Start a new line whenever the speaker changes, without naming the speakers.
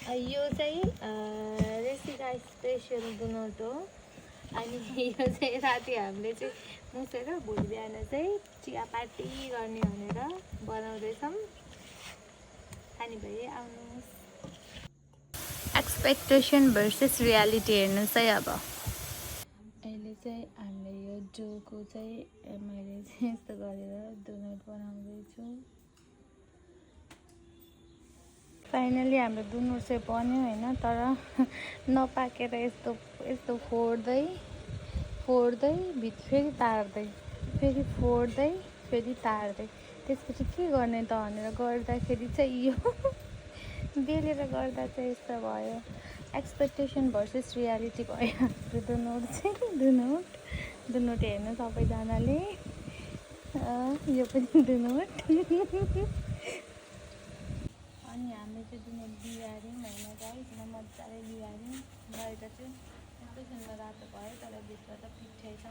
यो चाहिँ रेसिका स्पेसल दुनोट हो। अनि यो चाहिँ राति हामीले चाहिँ मुसेर भोलि बिहान चाहिँ चिया पार्टी गर्ने भनेर बनाउँदैछौँ। खाने भए आउनुहोस्। एक्सपेक्टेसन भर्सेस रियालिटी हेर्नुहोस् है। अब अहिले चाहिँ हामीले यो जोको चाहिँ मैले चाहिँ यस्तो गरेर डोनट बनाउँदैछु। फाइनली हाम्रो डोनट चाहिँ बन्यो होइन, तर नपाकेर यस्तो यस्तो फोड्दै फेरि तार्दै, फेरि फोड्दै फेरि तार्दै, त्यसपछि के गर्ने त भनेर गर्दाखेरि चाहिँ यो बेलेर गर्दा चाहिँ यस्तो भयो। एक्सपेक्टेसन भर्सेस रियालिटी भयो हाम्रो डोनट चाहिँ। डोनट हेर्नु सबैजनाले। यो पनि डोनट। अनि हामीले चाहिँ डोनट बिगाऱ्यौँ होइन गाइस, मजाले बिगाऱ्यौँ। बाहिर चाहिँ यस्तो सुन्दर रातो भयो, तर भित्र त पिठै छ।